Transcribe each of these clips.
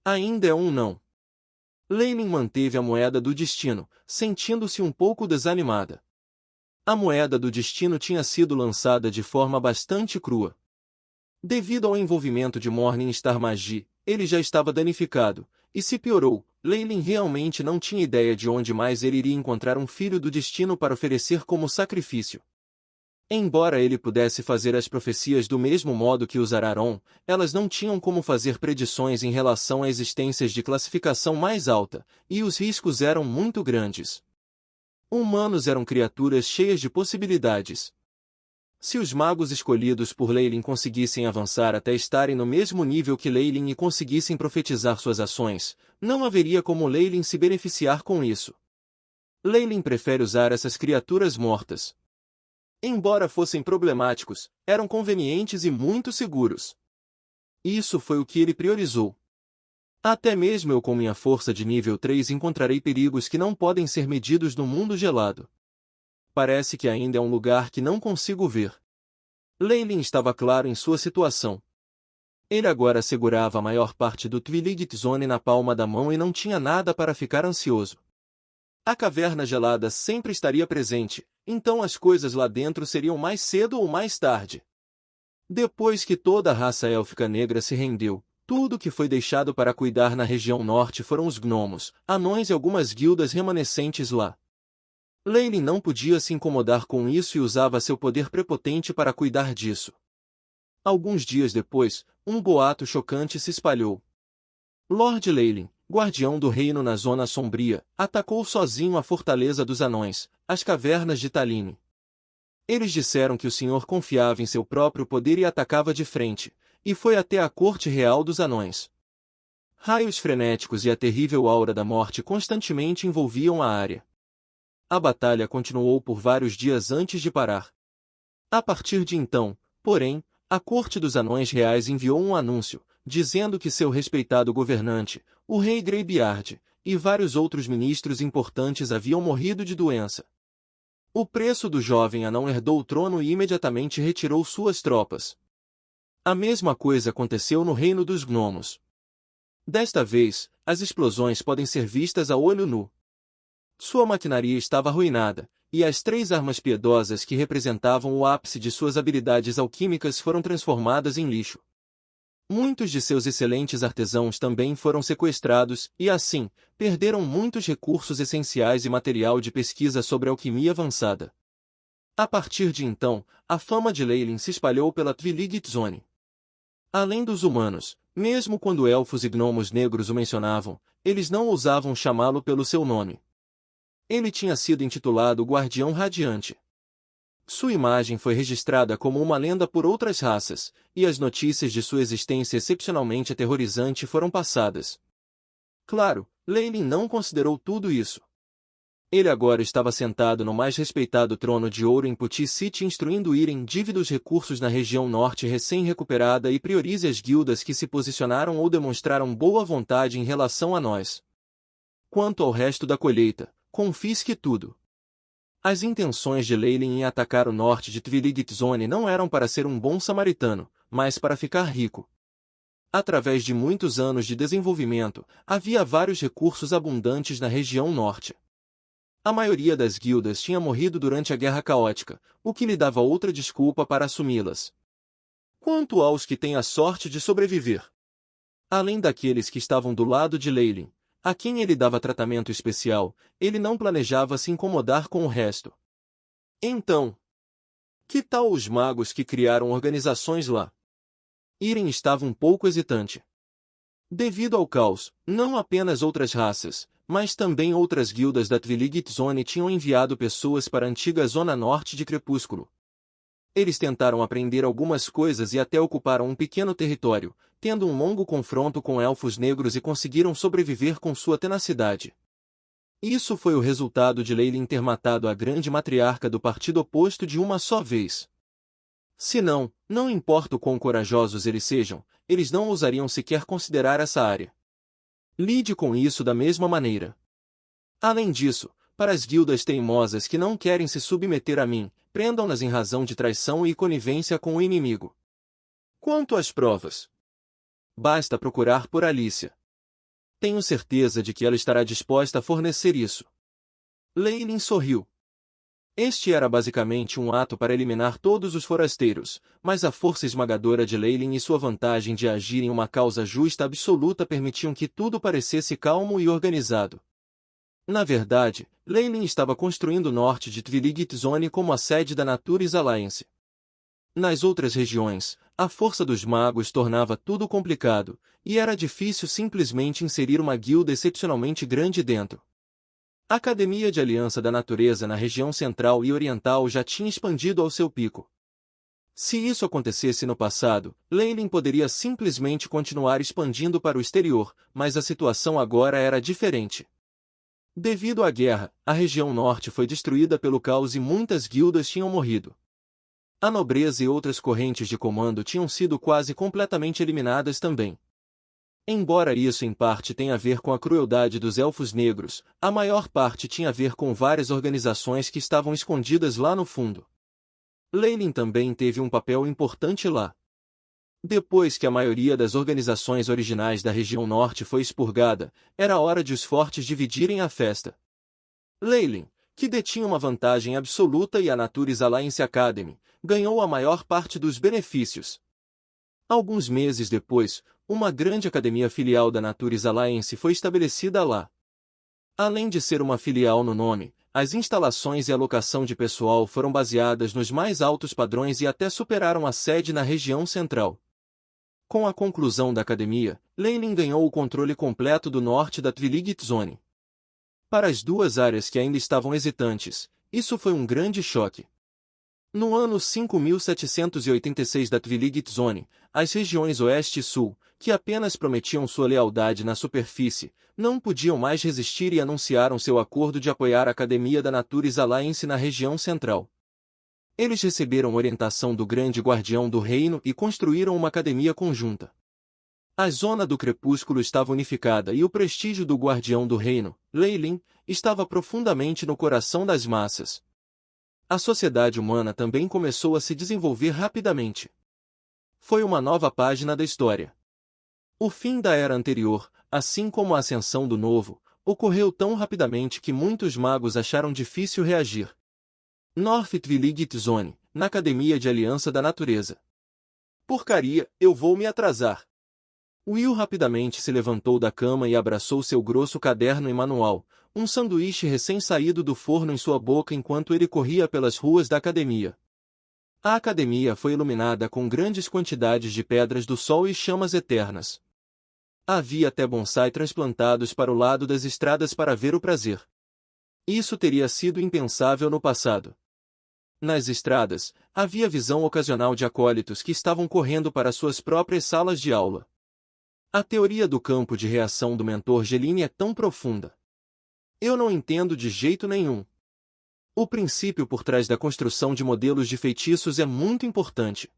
Ainda é um não. Leyline manteve a moeda do destino, sentindo-se um pouco desanimada. A moeda do destino tinha sido lançada de forma bastante crua. Devido ao envolvimento de Morningstar Magie, ele já estava danificado, e se piorou. Leyline realmente não tinha ideia de onde mais ele iria encontrar um filho do destino para oferecer como sacrifício. Embora ele pudesse fazer as profecias do mesmo modo que os Araron, elas não tinham como fazer predições em relação a existências de classificação mais alta, e os riscos eram muito grandes. Humanos eram criaturas cheias de possibilidades. Se os magos escolhidos por Leyline conseguissem avançar até estarem no mesmo nível que Leyline e conseguissem profetizar suas ações, não haveria como Leyline se beneficiar com isso. Leyline prefere usar essas criaturas mortas. Embora fossem problemáticos, eram convenientes e muito seguros. Isso foi o que ele priorizou. Até mesmo eu com minha força de nível 3 encontrarei perigos que não podem ser medidos no mundo gelado. Parece que ainda é um lugar que não consigo ver. Leyline estava claro em sua situação. Ele agora segurava a maior parte do Twilight Zone na palma da mão e não tinha nada para ficar ansioso. A caverna gelada sempre estaria presente, então as coisas lá dentro seriam mais cedo ou mais tarde. Depois que toda a raça élfica negra se rendeu, tudo que foi deixado para cuidar na região norte foram os gnomos, anões e algumas guildas remanescentes lá. Leyline não podia se incomodar com isso e usava seu poder prepotente para cuidar disso. Alguns dias depois, um boato chocante se espalhou. Lord Leyline, guardião do reino na Zona Sombria, atacou sozinho a fortaleza dos anões, as cavernas de Taline. Eles disseram que o senhor confiava em seu próprio poder e atacava de frente, e foi até a corte real dos anões. Raios frenéticos e a terrível aura da morte constantemente envolviam a área. A batalha continuou por vários dias antes de parar. A partir de então, porém, a corte dos anões reais enviou um anúncio, dizendo que seu respeitado governante, o rei Greybeard, e vários outros ministros importantes haviam morrido de doença. O preço do jovem anão herdou o trono e imediatamente retirou suas tropas. A mesma coisa aconteceu no reino dos gnomos. Desta vez, as explosões podem ser vistas a olho nu. Sua maquinaria estava arruinada, e as 3 armas piedosas que representavam o ápice de suas habilidades alquímicas foram transformadas em lixo. Muitos de seus excelentes artesãos também foram sequestrados e, assim, perderam muitos recursos essenciais e material de pesquisa sobre alquimia avançada. A partir de então, a fama de Leyline se espalhou pela Twilight Zone. Além dos humanos, mesmo quando elfos e gnomos negros o mencionavam, eles não ousavam chamá-lo pelo seu nome. Ele tinha sido intitulado Guardião Radiante. Sua imagem foi registrada como uma lenda por outras raças, e as notícias de sua existência excepcionalmente aterrorizante foram passadas. Claro, Leyline não considerou tudo isso. Ele agora estava sentado no mais respeitado trono de ouro em Putty City instruindo Irem dívida os recursos na região norte recém-recuperada e priorize as guildas que se posicionaram ou demonstraram boa vontade em relação a nós. Quanto ao resto da colheita, confisque tudo. As intenções de Leyline em atacar o norte de Twilight Zone não eram para ser um bom samaritano, mas para ficar rico. Através de muitos anos de desenvolvimento, havia vários recursos abundantes na região norte. A maioria das guildas tinha morrido durante a Guerra Caótica, o que lhe dava outra desculpa para assumi-las. Quanto aos que têm a sorte de sobreviver, além daqueles que estavam do lado de Leyline, a quem ele dava tratamento especial, ele não planejava se incomodar com o resto. Então, que tal os magos que criaram organizações lá? Irem estava um pouco hesitante. Devido ao caos, não apenas outras raças, mas também outras guildas da Twilight Zone tinham enviado pessoas para a antiga Zona Norte de Crepúsculo. Eles tentaram aprender algumas coisas e até ocuparam um pequeno território, tendo um longo confronto com elfos negros e conseguiram sobreviver com sua tenacidade. Isso foi o resultado de Leyline ter matado a grande matriarca do partido oposto de uma só vez. Se não, não importa o quão corajosos eles sejam, eles não ousariam sequer considerar essa área. Lide com isso da mesma maneira. Além disso, para as guildas teimosas que não querem se submeter a mim, prendam-nas em razão de traição e conivência com o inimigo. Quanto às provas, basta procurar por Alicia. Tenho certeza de que ela estará disposta a fornecer isso. Lei Ling sorriu. Este era basicamente um ato para eliminar todos os forasteiros, mas a força esmagadora de Lei Ling e sua vantagem de agir em uma causa justa absoluta permitiam que tudo parecesse calmo e organizado. Na verdade, Lei Ling estava construindo o norte de Twiligit Zone como a sede da Natures Alliance. Nas outras regiões, a força dos magos tornava tudo complicado, e era difícil simplesmente inserir uma guilda excepcionalmente grande dentro. A Academia de Aliança da Natureza na região central e oriental já tinha expandido ao seu pico. Se isso acontecesse no passado, Lei Ling poderia simplesmente continuar expandindo para o exterior, mas a situação agora era diferente. Devido à guerra, a região norte foi destruída pelo caos e muitas guildas tinham morrido. A nobreza e outras correntes de comando tinham sido quase completamente eliminadas também. Embora isso em parte tenha a ver com a crueldade dos elfos negros, a maior parte tinha a ver com várias organizações que estavam escondidas lá no fundo. Lei Ling também teve um papel importante lá. Depois que a maioria das organizações originais da região norte foi expurgada, era hora de os fortes dividirem a festa. Lei Ling, que detinha uma vantagem absoluta e a Natures Alliance Academy, ganhou a maior parte dos benefícios. Alguns meses depois, uma grande academia filial da Natures Alliance foi estabelecida lá. Além de ser uma filial no nome, as instalações e a locação de pessoal foram baseadas nos mais altos padrões e até superaram a sede na região central. Com a conclusão da academia, Lei Ling ganhou o controle completo do norte da Twiligit Zone. Para as duas áreas que ainda estavam hesitantes, isso foi um grande choque. No ano 5786 da Twiligit Zone, as regiões Oeste e Sul, que apenas prometiam sua lealdade na superfície, não podiam mais resistir e anunciaram seu acordo de apoiar a Academia da Natures Alliance na região central. Eles receberam orientação do Grande Guardião do Reino e construíram uma academia conjunta. A Zona do Crepúsculo estava unificada e o prestígio do Guardião do Reino, Lei Ling, estava profundamente no coração das massas. A sociedade humana também começou a se desenvolver rapidamente. Foi uma nova página da história. O fim da era anterior, assim como a ascensão do novo, ocorreu tão rapidamente que muitos magos acharam difícil reagir. North Twiligit Zone, na Academia de Aliança da Natureza. Porcaria, eu vou me atrasar. Will rapidamente se levantou da cama e abraçou seu grosso caderno e manual, um sanduíche recém-saído do forno em sua boca enquanto ele corria pelas ruas da academia. A academia foi iluminada com grandes quantidades de pedras do sol e chamas eternas. Havia até bonsai transplantados para o lado das estradas para ver o prazer. Isso teria sido impensável no passado. Nas estradas, havia visão ocasional de acólitos que estavam correndo para suas próprias salas de aula. A teoria do campo de reação do mentor Geline é tão profunda. Eu não entendo de jeito nenhum. O princípio por trás da construção de modelos de feitiços é muito importante.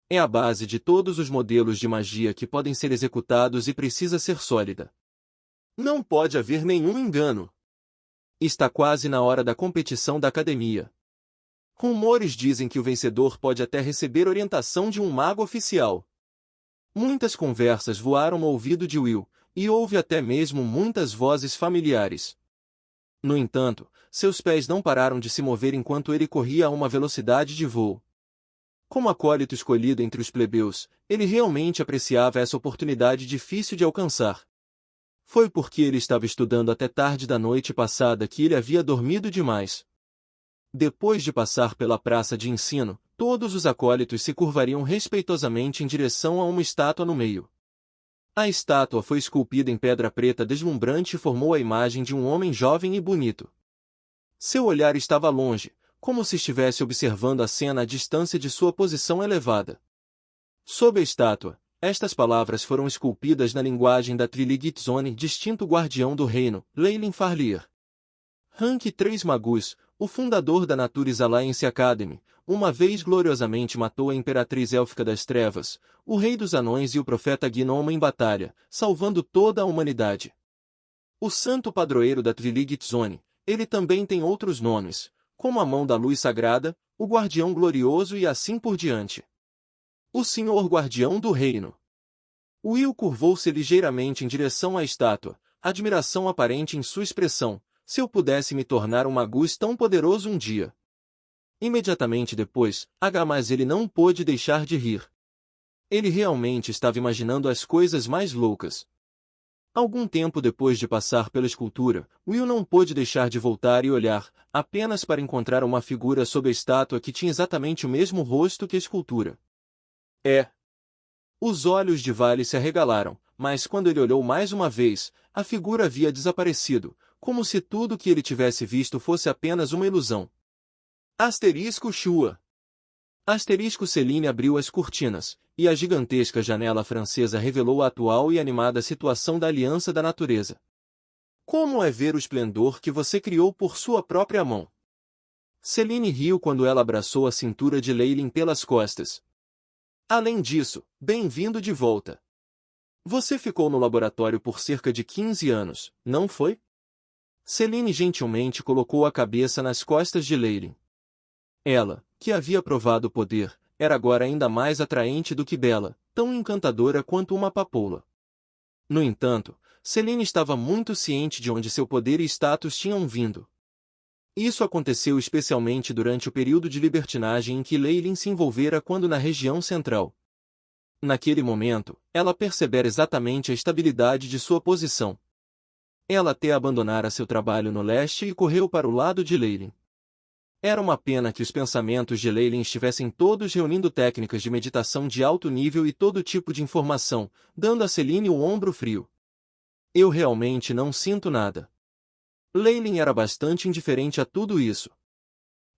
É a base de todos os modelos de magia que podem ser executados e precisa ser sólida. Não pode haver nenhum engano. Está quase na hora da competição da academia. Rumores dizem que o vencedor pode até receber orientação de um mago oficial. Muitas conversas voaram no ouvido de Will, e houve até mesmo muitas vozes familiares. No entanto, seus pés não pararam de se mover enquanto ele corria a uma velocidade de voo. Como acólito escolhido entre os plebeus, ele realmente apreciava essa oportunidade difícil de alcançar. Foi porque ele estava estudando até tarde da noite passada que ele havia dormido demais. Depois de passar pela praça de ensino, todos os acólitos se curvariam respeitosamente em direção a uma estátua no meio. A estátua foi esculpida em pedra preta deslumbrante e formou a imagem de um homem jovem e bonito. Seu olhar estava longe, como se estivesse observando a cena à distância de sua posição elevada. Sob a estátua, estas palavras foram esculpidas na linguagem da Twiligit Zone, distinto guardião do reino, Lei Ling Farlier. Rank 3 Magus, o fundador da Natures Alliance Academy, uma vez gloriosamente matou a Imperatriz Élfica das Trevas, o Rei dos Anões e o Profeta Gnome em batalha, salvando toda a humanidade. O Santo Padroeiro da Twiligit Zone, ele também tem outros nomes, como a Mão da Luz Sagrada, o Guardião Glorioso e assim por diante. O Senhor Guardião do Reino. Will curvou-se ligeiramente em direção à estátua, admiração aparente em sua expressão. Se eu pudesse me tornar um magus tão poderoso um dia. Imediatamente depois, mas ele não pôde deixar de rir. Ele realmente estava imaginando as coisas mais loucas. Algum tempo depois de passar pela escultura, Will não pôde deixar de voltar e olhar, apenas para encontrar uma figura sob a estátua que tinha exatamente o mesmo rosto que a escultura. Os olhos de Vale se arregalaram, mas quando ele olhou mais uma vez, a figura havia desaparecido, como se tudo que ele tivesse visto fosse apenas uma ilusão. Asterisco Shua. Asterisco Céline abriu as cortinas, e a gigantesca janela francesa revelou a atual e animada situação da aliança da natureza. Como é ver o esplendor que você criou por sua própria mão? Céline riu quando ela abraçou a cintura de Leylin pelas costas. Além disso, bem-vindo de volta. Você ficou no laboratório por cerca de 15 anos, não foi? Céline gentilmente colocou a cabeça nas costas de Leylin. Ela, que havia provado o poder, era agora ainda mais atraente do que bela, tão encantadora quanto uma papoula. No entanto, Céline estava muito ciente de onde seu poder e status tinham vindo. Isso aconteceu especialmente durante o período de libertinagem em que Leylin se envolvera quando na região central. Naquele momento, ela percebera exatamente a estabilidade de sua posição. Ela até abandonara seu trabalho no leste e correu para o lado de Leylin. Era uma pena que os pensamentos de Leylin estivessem todos reunindo técnicas de meditação de alto nível e todo tipo de informação, dando a Céline o ombro frio. Eu realmente não sinto nada. Leylin era bastante indiferente a tudo isso.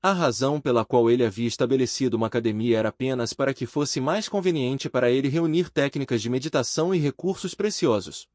A razão pela qual ele havia estabelecido uma academia era apenas para que fosse mais conveniente para ele reunir técnicas de meditação e recursos preciosos.